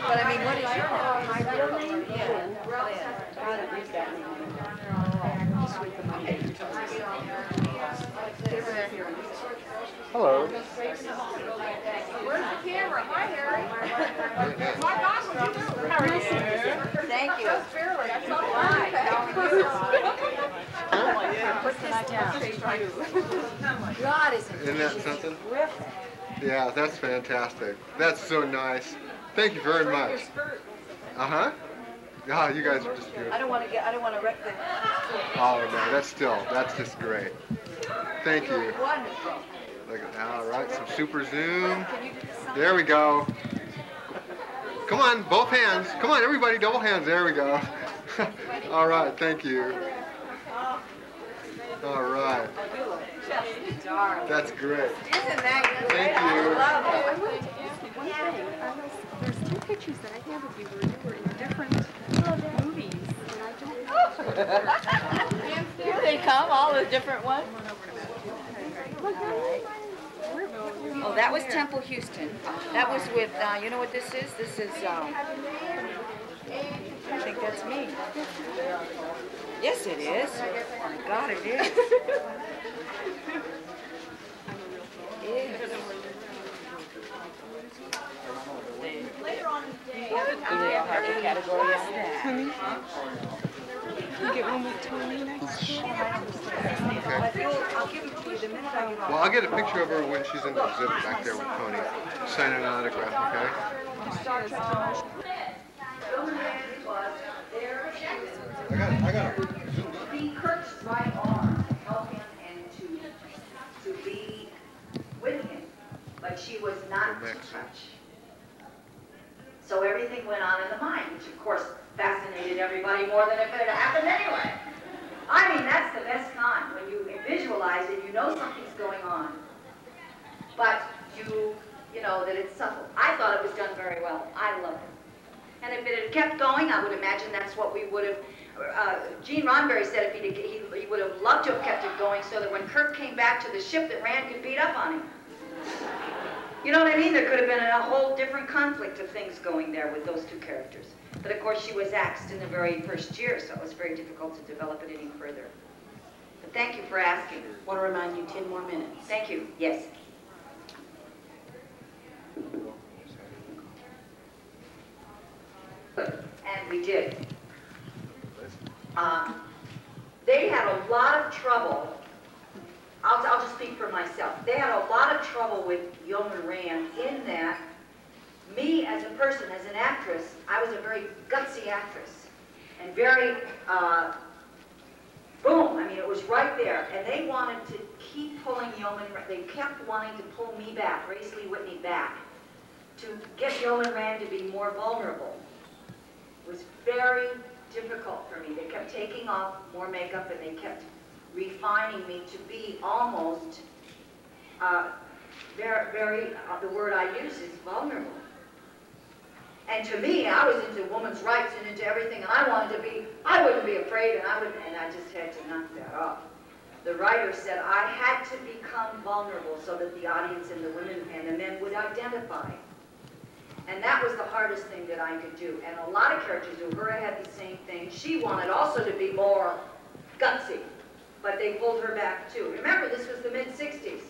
But I mean, what is your name? My real name? Yeah. I don't use that name Hello. Where's the camera? Hi, Harry. My gosh, what you doing? How are you? Thank you. That's fairly. That's all right. Put this down. God, Isn't that something? terrific. Yeah, that's fantastic. That's so nice. Thank you very much. Uh-huh. Yeah, you guys are just beautiful. I don't want to wreck the... Oh, no, that's just great. Thank you. Wonderful. Look at that. All right, some super zoom. There we go. Come on, both hands. Come on, everybody, double hands. There we go. All right, thank you. All right. That's great. Isn't that great? Thank I you. love it. I wanted to ask you one thing. There's two pictures that I have of you where you were in different movies, and I don't. Here they come, all the different ones. Oh, that was Temple Houston. That was with, you know what this is? This is, I think that's me. Yes, it is. Oh, my God, it is. Yes. Later on in the day. Category is that. Honey, you get one with Tony next to Okay. I'll give it to you the minute I get off. Well, I'll get a picture of her when she's in the exhibit back there with Tony. Sign an autograph, okay? I got it. Be Kirk's right arm to help him and to be with him, but she was not to touch. So everything went on in the mind, which of course fascinated everybody more than if it had happened anyway. I mean, that's the best kind, when you visualize it, you know something's going on, but you know that it's subtle. I thought it was done very well. I loved it. And if it had kept going, I would imagine that's what we would have. Gene Roddenberry said if he would have loved to have kept it going so that when Kirk came back to the ship that Rand could beat up on him. You know what I mean? There could have been a whole different conflict of things going there with those two characters. But of course she was axed in the very first year, so it was very difficult to develop it any further. But thank you for asking. I want to remind you 10 more minutes. Thank you. Yes. And we did. They had a lot of trouble. I'll just speak for myself. They had a lot of trouble with Yeoman Rand in that me as a person, as an actress, I was a very gutsy actress and very, boom, I mean, it was right there. And they wanted to keep pulling Yeoman Rand. They kept wanting to pull me back, Grace Lee Whitney back, to get Yeoman Rand to be more vulnerable. It was very difficult for me. They kept taking off more makeup and they kept refining me to be almost, the word I use is vulnerable. And to me, I was into women's rights and into everything, and I wanted to be, I wouldn't be afraid, and I just had to knock that off. The writer said I had to become vulnerable so that the audience and the women and the men would identify. And that was the hardest thing that I could do. And a lot of characters, Uhura had the same thing. She wanted also to be more gutsy, but they pulled her back too. Remember, this was the mid-60s.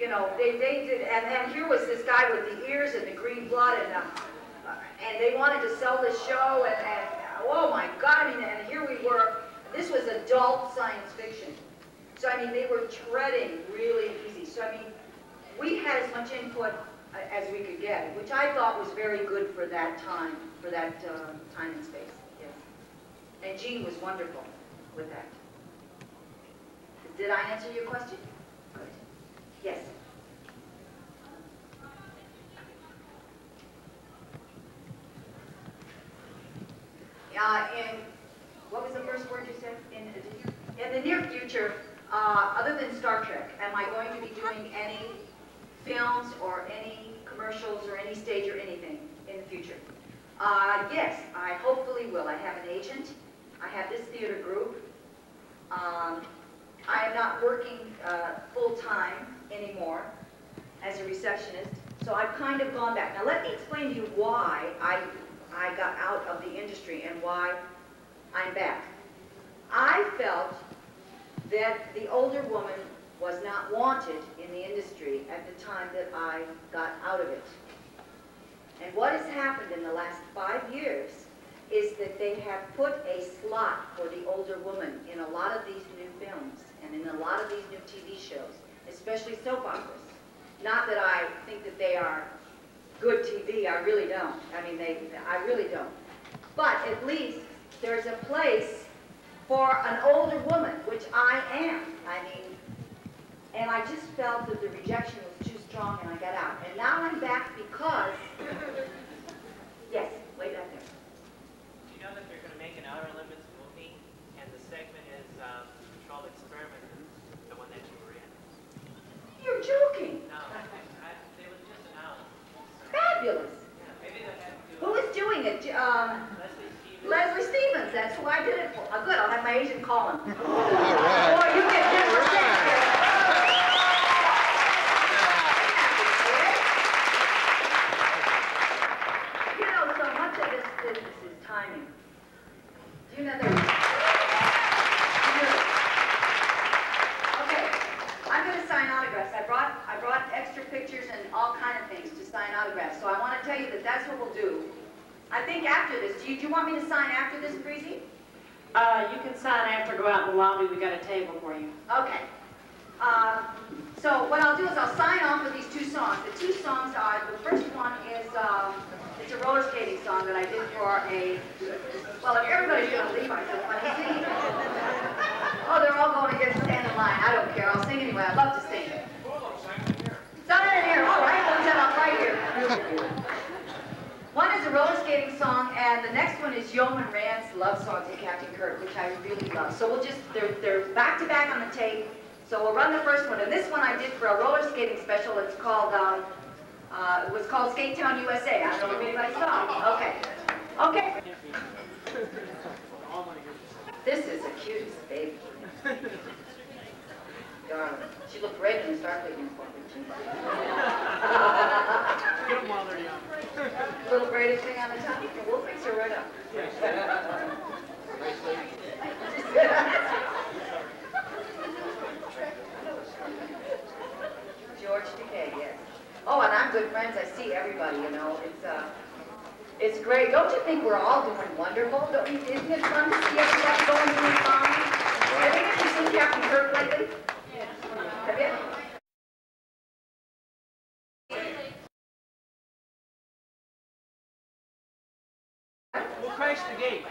You know, they did, and here was this guy with the ears and the green blood, and they wanted to sell this show, and oh my God, I mean, and here we were. This was adult science fiction. So, I mean, they were treading really easy. So, I mean, we had as much input as we could get, which I thought was very good for that time, time and space. Yes. And Gene was wonderful with that. Did I answer your question? Good. Yes. In what was the first word you said? In the near future, other than Star Trek, am I going to be doing any films or any commercials or any stage or anything in the future? Yes, I hopefully will. I have an agent. I have this theater group. I am not working full-time anymore as a receptionist, so I've kind of gone back. Now let me explain to you why I got out of the industry and why I'm back. I felt that the older woman was not wanted in the industry at the time that I got out of it. And what has happened in the last 5 years is that they have put a slot for the older woman in a lot of these new films and in a lot of these new TV shows, especially soap operas. Not that I think that they are good TV, I really don't. I mean, I really don't. But at least there's a place for an older woman, which I am. I mean, and I just felt that the rejection was too strong and I got out. And now I'm back because, yes, way back there. Do you know that they're going to make an Outer Limits movie, and the segment is Controlled Experiment, the one that you were in? You're joking. No, they was just announced. Fabulous. Yeah, maybe they'll have to do Who is doing it? Leslie Stevens. Leslie Stevens, that's who I did it for. Oh, good, I'll have my agent call him. All right. Boy, you get 10%. You know, so much of this business is timing. Do you know that? Okay, I'm going to sign autographs. I brought extra pictures and all kind of things to sign autographs. So I want to tell you that that's what we'll do. I think after this, do you want me to sign after this, Breezy? You can sign after, go out in the lobby. We got a table for you. Okay. So what I'll do is I'll sign off with these two songs. The two songs are, the first one is, it's a roller skating song that I did for a, well, if everybody's going to leave, I said, when I sing. Oh, they're all going to get stand in line. I don't care. I'll sing anyway. I love to sing. Sign in here. All right. We'll set up right here. One is a roller skating song, and the next one is Yeoman Rand's love song to Captain Kirk, which I really love. So we'll just, they're back to back on the tape. So we'll run the first one, and this one I did for a roller skating special. It's called, it was called Skate Town USA. I don't know if anybody saw it. Okay. Okay. This is the cutest baby. Darling. She looked great in the Starfleet uniform. Get them while they're young. Little braided thing on the top. We'll fix her right up. George Decay, yes. Oh, and I'm good friends. I see everybody, you know. It's great. Don't you think we're all doing wonderful? Don't you, isn't it fun to see everybody going doing fine? Have you ever seen Captain Kirk lately? Yes. Have you? We'll crash the gate.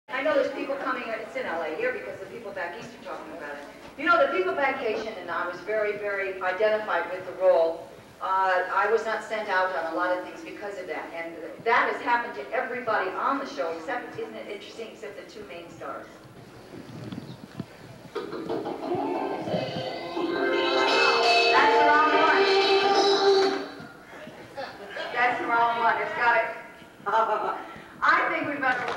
I know there's people coming, it's in LA here because the people back east are talking about it. You know, the people back Haitian, and I was very, very identified with the role. I was not sent out on a lot of things because of that. And that has happened to everybody on the show, except, isn't it interesting, except the two main stars. That's the wrong one. That's the wrong one. It's got it. I think we better...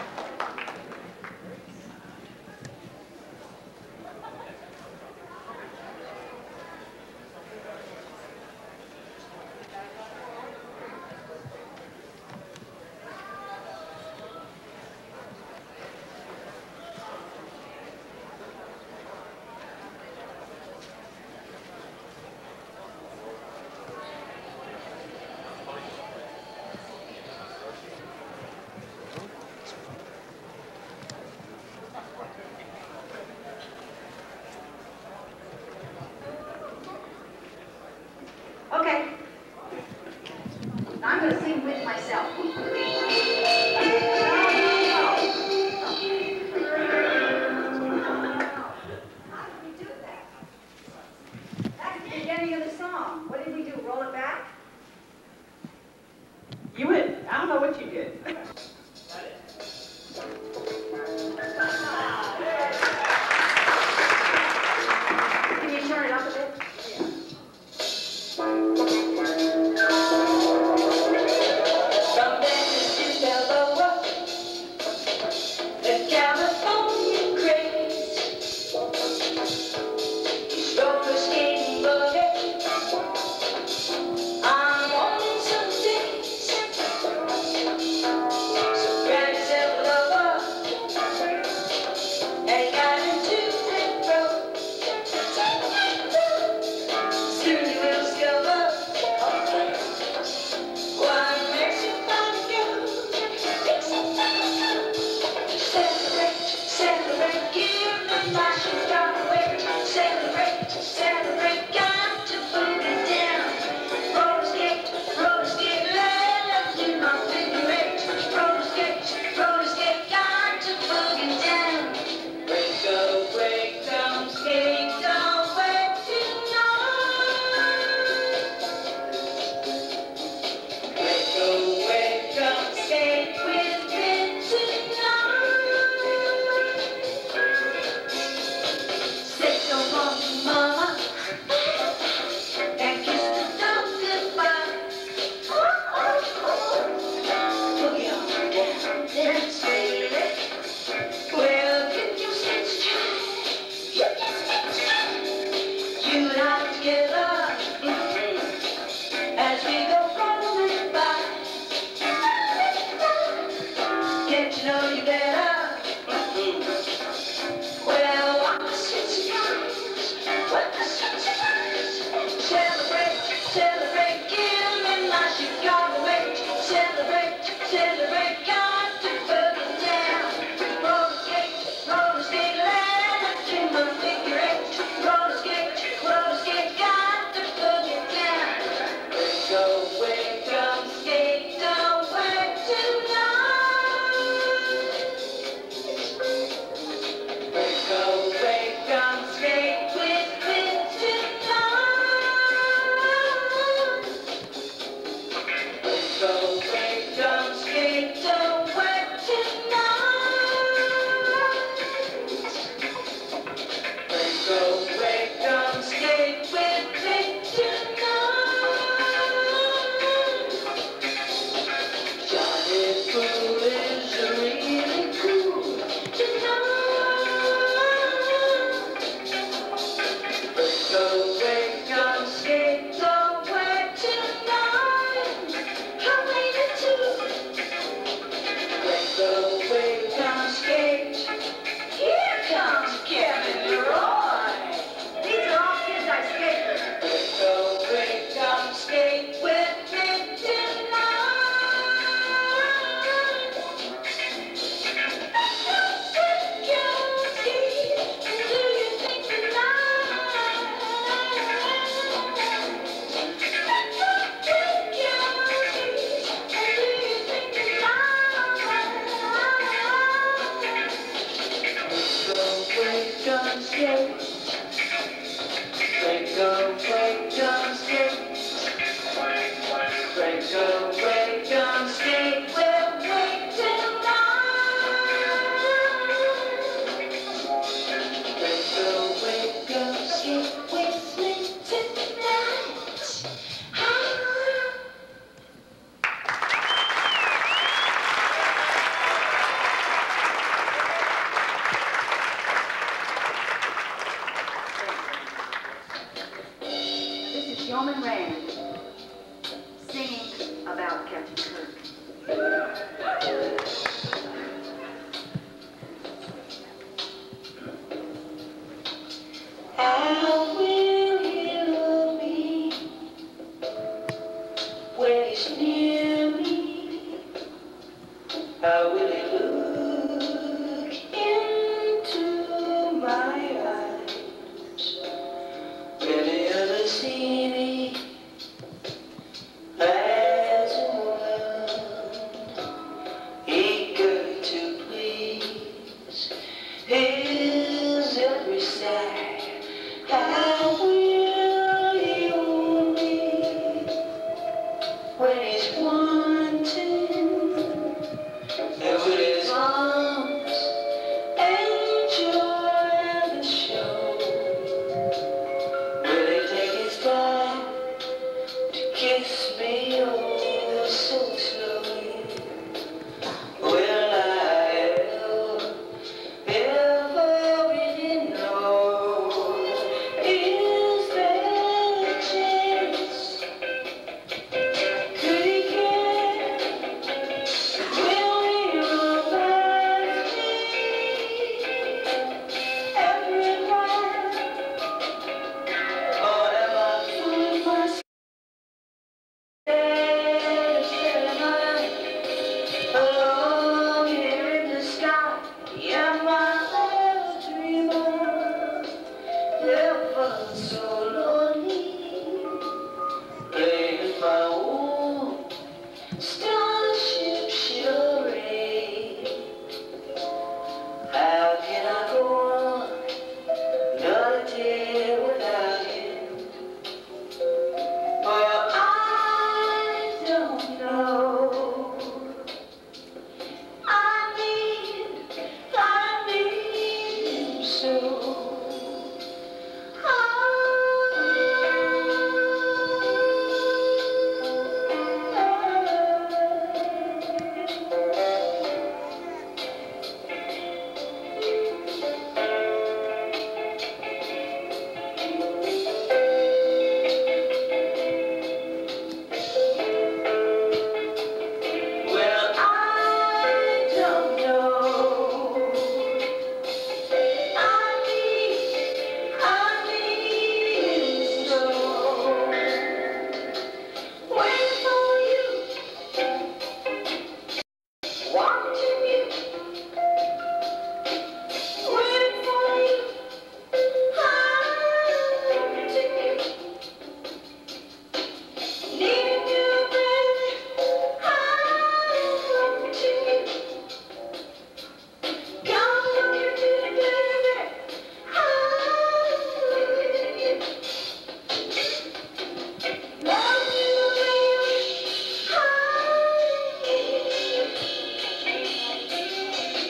Yeoman Rand singing about Captain Kirk. How will he love me when he's near me? How will he look into my eyes? Will he ever see me as a woman, eager to please his every sigh? heaven so lonely, playing my own starship charade. How can I go on another day without him? Well, I don't know. I need him so. Well, I don't know. I need so. Waiting for you, watching you, waiting for you, watching you, needing you, baby, watching you. Come looking to me, baby, watching you. Love you, baby,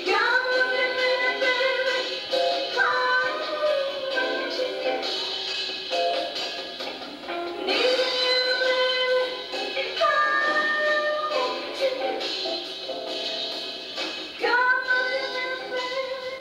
come looking to me, baby, watching you. Needing you, baby, watching you. Come looking to me, baby,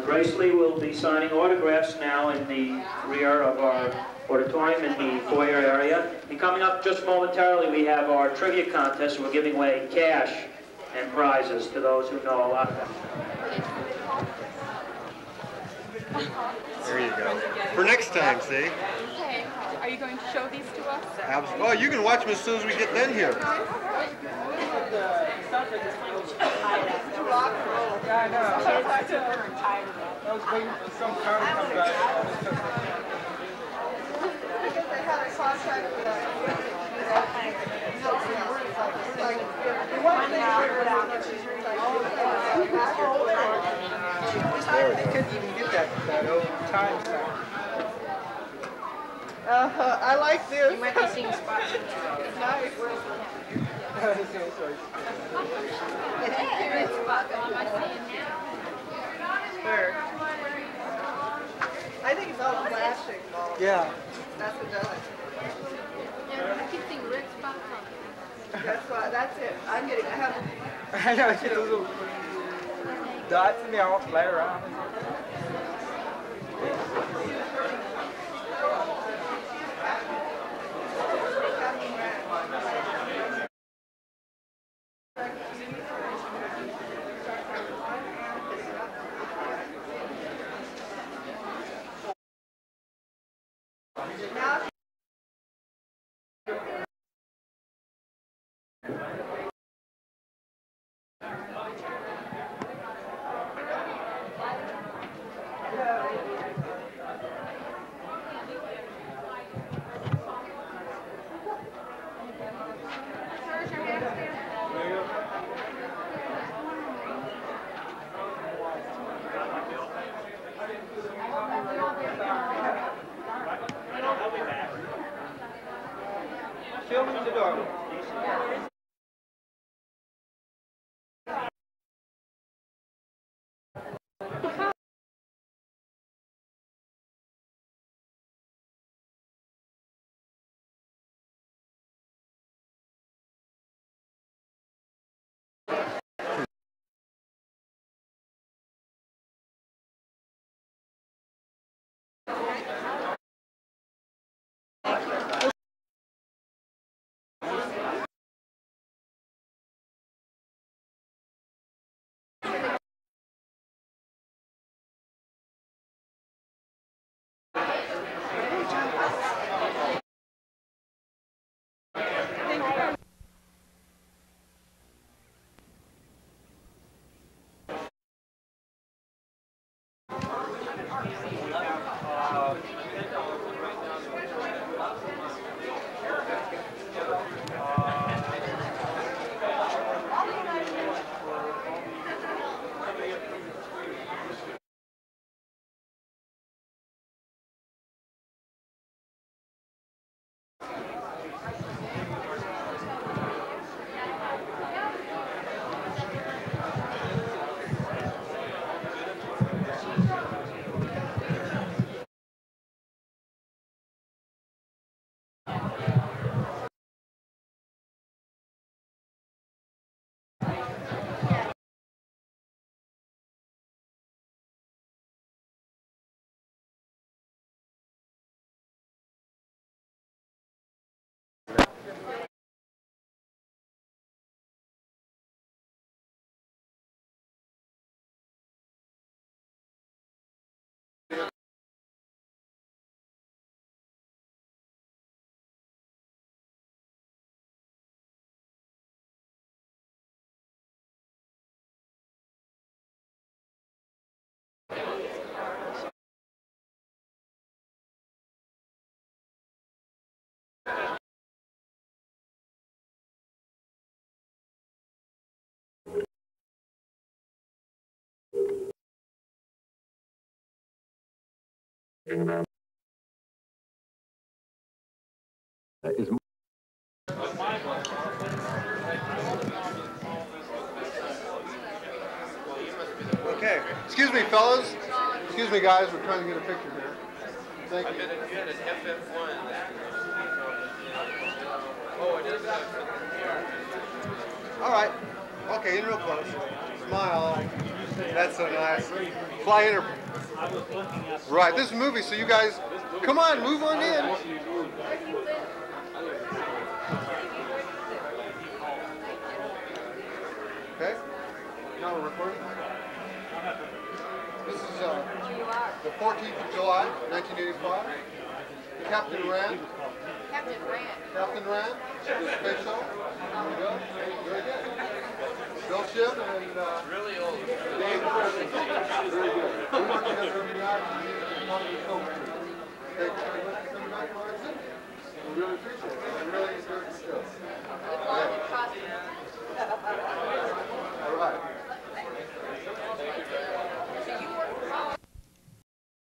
Grace Lee will be signing autographs now in the rear of our auditorium in the foyer area. And coming up just momentarily, we have our trivia contest. We're giving away cash and prizes to those who know a lot about it. There you go. For next time, see? Okay. Are you going to show these to us? Oh, you can watch them as soon as we get done here. Yeah, I know. I was waiting for some car to come back. Because they had a contract with us. They couldn't even get that old time stamp. I like this. You might be seeing spots. It's nice. Where? I think it's all flashing. Yeah. That's what does it. Yeah, I keep seeing red spots on it. That's why. That's it. I have. I know. It's those little dots and they all fly around. Show me the door. Is okay. Excuse me, fellas. Excuse me, guys. We're trying to get a picture here. Thank you. You had an FF1. Oh, it is. All right. Okay, in real close. Smile. That's so nice. Fly inter. Right. This is a movie, so you guys, come on, move on in. Okay. Now we're recording. This is the 14th of July, 1985. Captain Rand. Captain Rand. Captain Rand. Space shuttle. There we go. Very good. Bill Ship and Really old. Dave. Very good. We work together every night and one of the film crew. Thank you very much for coming back to our exhibit. We really appreciate it. We really enjoyed the show.